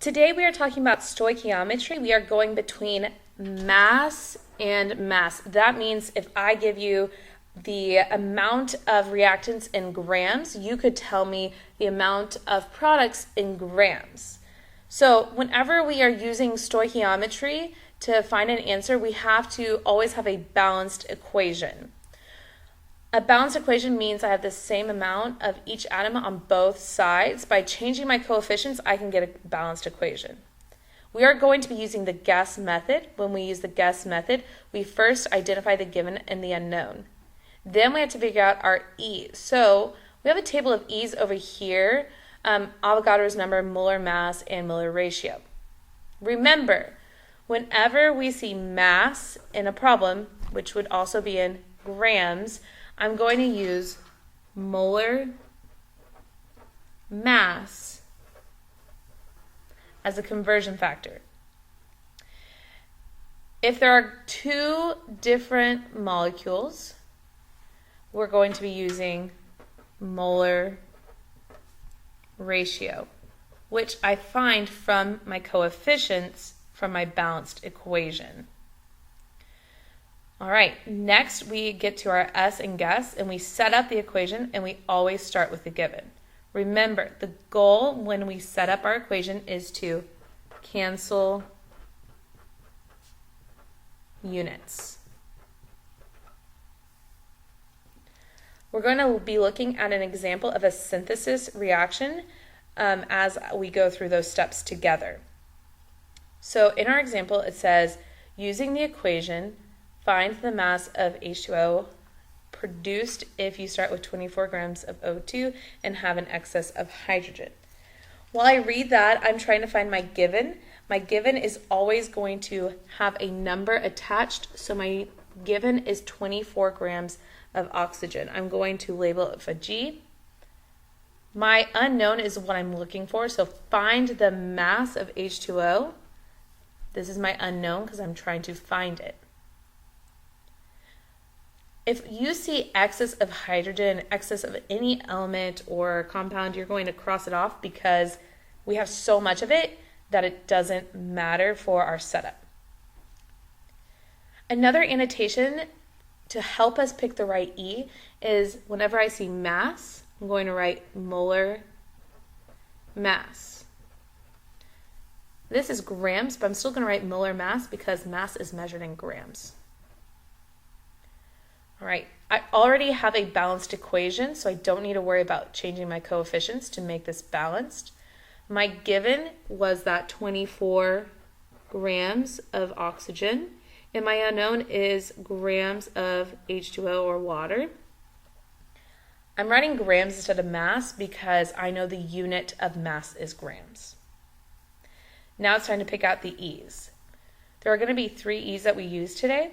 Today we are talking about stoichiometry. We are going between mass and mass. That means if I give you the amount of reactants in grams, you could tell me the amount of products in grams. So whenever we are using stoichiometry to find an answer, we have to always have a balanced equation. A balanced equation means I have the same amount of each atom on both sides. By changing my coefficients, I can get a balanced equation. We are going to be using the guess method. When we use the guess method, we first identify the given and the unknown. Then we have to figure out our E's. So we have a table of E's over here, Avogadro's number, molar mass, and molar ratio. Remember, whenever we see mass in a problem, which would also be in grams, I'm going to use molar mass as a conversion factor. If there are two different molecules, we're going to be using molar ratio, which I find from my coefficients from my balanced equation. All right, next we get to our S and guess, and we set up the equation, and we always start with the given. Remember, the goal when we set up our equation is to cancel units. We're going to be looking at an example of a synthesis reaction as we go through those steps together. So in our example, it says, using the equation, find the mass of H2O produced if you start with 24 grams of O2 and have an excess of hydrogen. While I read that, I'm trying to find my given. My given is always going to have a number attached, so my given is 24 grams of oxygen. I'm going to label it with a G. My unknown is what I'm looking for, so find the mass of H2O. This is my unknown because I'm trying to find it. If you see excess of hydrogen, excess of any element or compound, you're going to cross it off because we have so much of it that it doesn't matter for our setup. Another annotation to help us pick the right E is whenever I see mass, I'm going to write molar mass. This is grams, but I'm still going to write molar mass because mass is measured in grams. All right, I already have a balanced equation, so I don't need to worry about changing my coefficients to make this balanced. My given was that 24 grams of oxygen, and my unknown is grams of H2O or water. I'm writing grams instead of mass because I know the unit of mass is grams. Now it's time to pick out the E's. There are going to be 3 E's that we use today.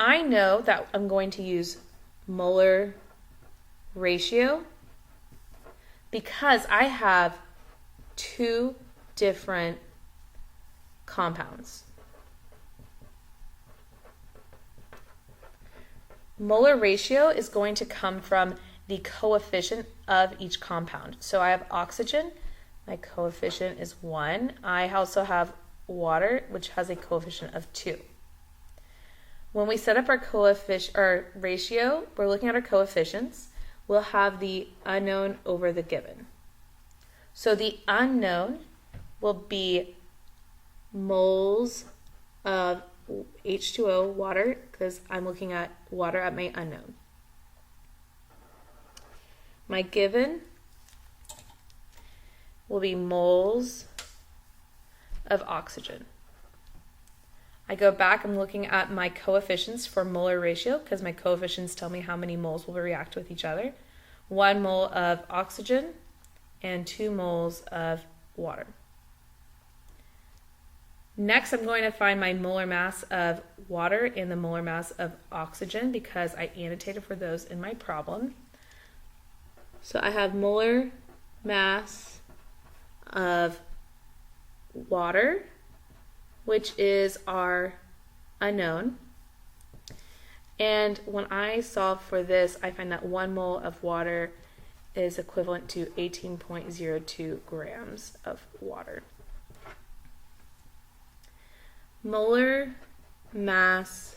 I know that I'm going to use molar ratio because I have 2 different compounds. Molar ratio is going to come from the coefficient of each compound. So I have oxygen, my coefficient is 1. I also have water, which has a coefficient of 2. When we set up our ratio, we're looking at our coefficients. We'll have the unknown over the given. So the unknown will be moles of H2O, water, because I'm looking at water at my unknown. My given will be moles of oxygen. I go back, I'm looking at my coefficients for molar ratio because my coefficients tell me how many moles will react with each other. 1 mole of oxygen and 2 moles of water. Next, I'm going to find my molar mass of water and the molar mass of oxygen because I annotated for those in my problem. So I have molar mass of water, which is our unknown. And when I solve for this, I find that 1 mole of water is equivalent to 18.02 grams of water. Molar mass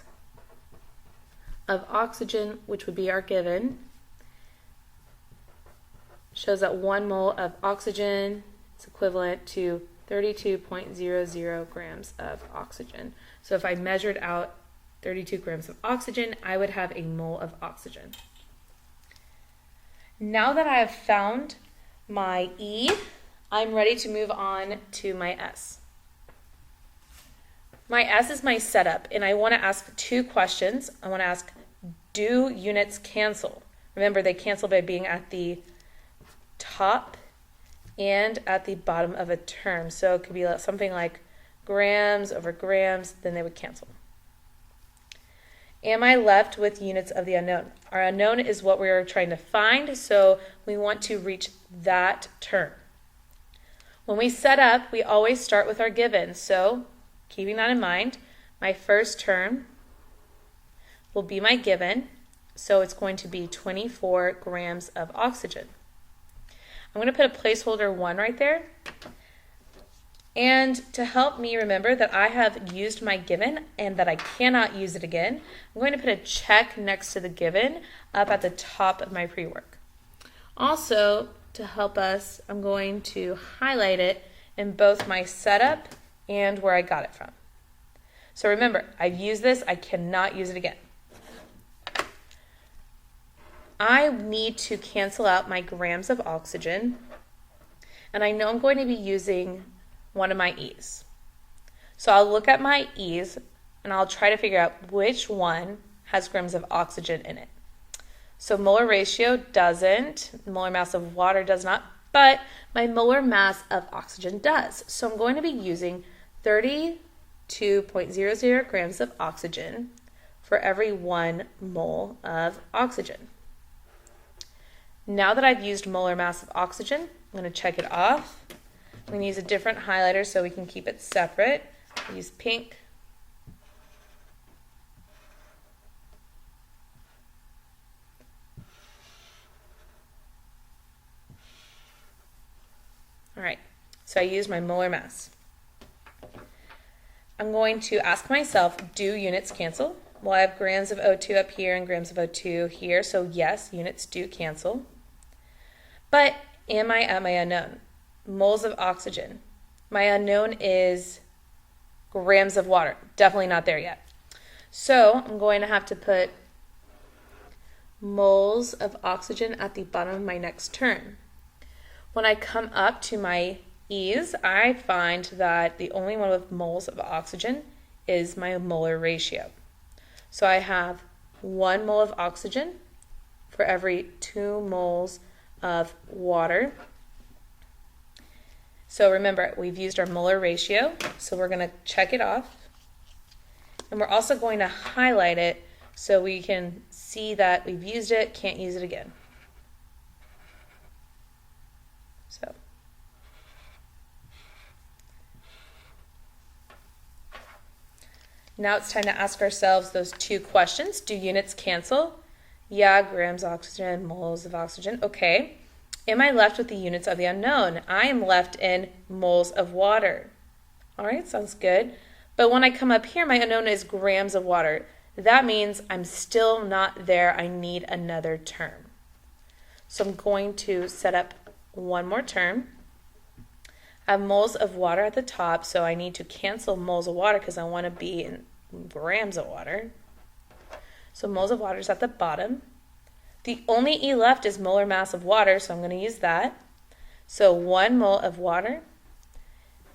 of oxygen, which would be our given, shows that 1 mole of oxygen is equivalent to 32.00 grams of oxygen. So if I measured out 32 grams of oxygen, I would have a mole of oxygen. Now that I have found my E, I'm ready to move on to my S. My S is my setup, and I want to ask 2 questions. I want to ask, do units cancel? Remember, they cancel by being at the top and at the bottom of a term. So it could be something like grams over grams, then they would cancel. Am I left with units of the unknown? Our unknown is what we are trying to find, so we want to reach that term. When we set up, we always start with our given. So keeping that in mind, my first term will be my given, so it's going to be 24 grams of oxygen. I'm going to put a placeholder 1 right there. And to help me remember that I have used my given and that I cannot use it again, I'm going to put a check next to the given up at the top of my pre-work. Also, to help us, I'm going to highlight it in both my setup and where I got it from. So remember, I've used this, I cannot use it again. I need to cancel out my grams of oxygen, and I know I'm going to be using one of my E's. So I'll look at my E's and I'll try to figure out which one has grams of oxygen in it. So molar ratio doesn't, molar mass of water does not, but my molar mass of oxygen does. So I'm going to be using 32.00 grams of oxygen for every 1 mole of oxygen. Now that I've used molar mass of oxygen, I'm going to check it off. I'm going to use a different highlighter so we can keep it separate. I'll use pink. All right, so I used my molar mass. I'm going to ask myself, do units cancel? Well, I have grams of O2 up here and grams of O2 here, so yes, units do cancel. But am I at my unknown? Moles of oxygen. My unknown is grams of water. Definitely not there yet. So I'm going to have to put moles of oxygen at the bottom of my next term. When I come up to my E's, I find that the only one with moles of oxygen is my molar ratio. So I have 1 mole of oxygen for every 2 moles of water. So remember, we've used our molar ratio, so we're going to check it off. And we're also going to highlight it so we can see that we've used it, can't use it again. So now it's time to ask ourselves those 2 questions. Do units cancel? Yeah, grams of oxygen, moles of oxygen. Okay. Am I left with the units of the unknown? I am left in moles of water. All right, sounds good. But when I come up here, my unknown is grams of water. That means I'm still not there. I need another term. So I'm going to set up one more term. I have moles of water at the top, so I need to cancel moles of water because I want to be in grams of water. So moles of water is at the bottom. The only E left is molar mass of water, so I'm going to use that. So 1 mole of water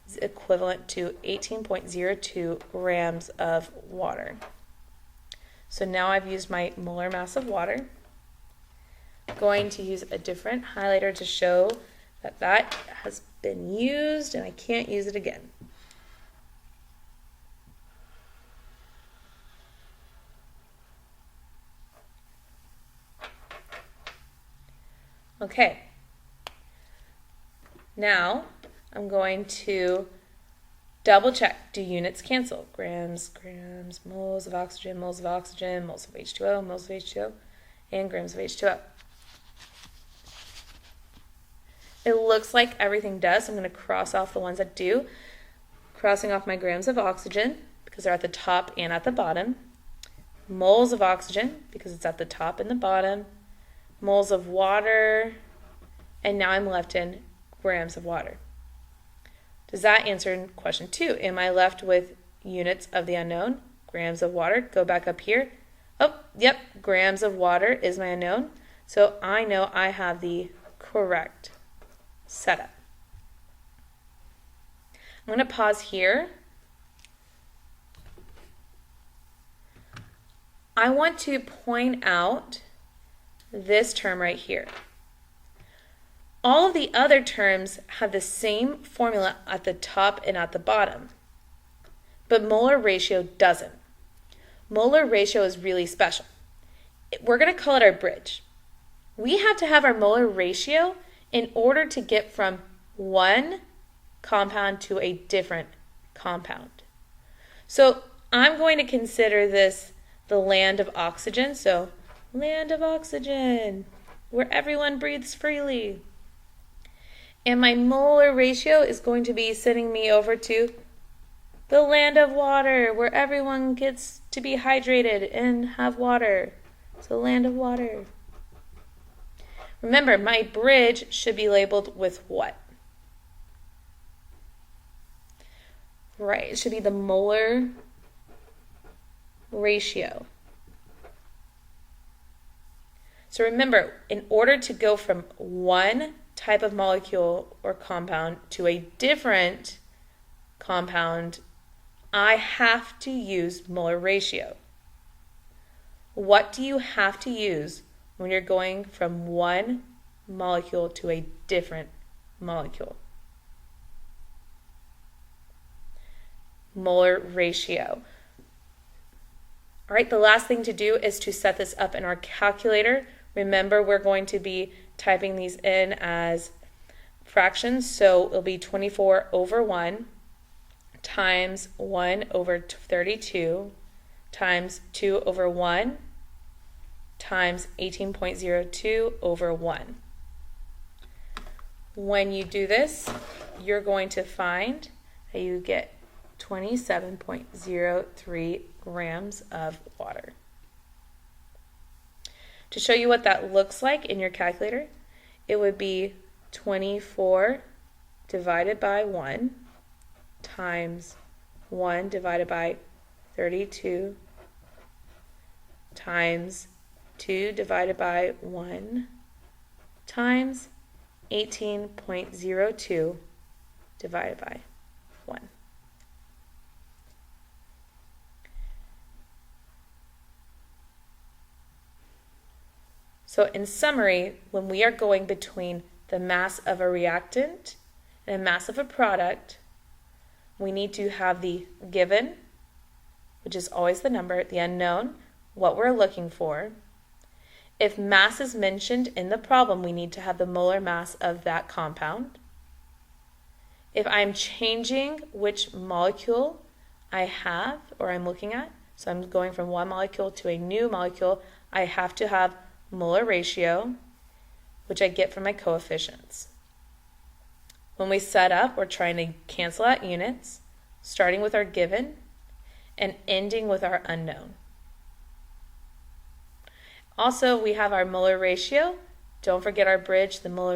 is equivalent to 18.02 grams of water. So now I've used my molar mass of water. I'm going to use a different highlighter to show that that has been used and I can't use it again. Okay, now I'm going to double check. Do units cancel? Grams, grams, moles of oxygen, moles of oxygen, moles of H2O, moles of H2O, and grams of H2O. It looks like everything does, so I'm going to cross off the ones that do. Crossing off my grams of oxygen, because they're at the top and at the bottom. Moles of oxygen, because it's at the top and the bottom. Moles of water, and now I'm left in grams of water. Does that answer question 2? Am I left with units of the unknown? Grams of water. Go back up here. Oh, yep, grams of water is my unknown. So I know I have the correct setup. I'm going to pause here. I want to point out this term right here. All of the other terms have the same formula at the top and at the bottom, but molar ratio doesn't. Molar ratio is really special. We're going to call it our bridge. We have to have our molar ratio in order to get from one compound to a different compound. So I'm going to consider this the land of oxygen. So land of oxygen, where everyone breathes freely. And my molar ratio is going to be sending me over to the land of water, where everyone gets to be hydrated and have water. So land of water. Remember, my bridge should be labeled with what? Right, it should be the molar ratio. So remember, in order to go from one type of molecule or compound to a different compound, I have to use molar ratio. What do you have to use when you're going from one molecule to a different molecule? Molar ratio. All right, the last thing to do is to set this up in our calculator. Remember, we're going to be typing these in as fractions, so it'll be 24 over 1 times 1 over 32 times 2 over 1 times 18.02 over 1. When you do this, you're going to find that you get 27.03 grams of water. To show you what that looks like in your calculator, it would be 24 divided by 1 times 1 divided by 32 times 2 divided by 1 times 18.02 divided by 1. So in summary, when we are going between the mass of a reactant and a mass of a product, we need to have the given, which is always the number, the unknown, what we're looking for. If mass is mentioned in the problem, we need to have the molar mass of that compound. If I'm changing which molecule I have or I'm looking at, so I'm going from one molecule to a new molecule, I have to have molar ratio, which I get from my coefficients. When we set up, we're trying to cancel out units, starting with our given and ending with our unknown. Also, we have our molar ratio. Don't forget our bridge, the molar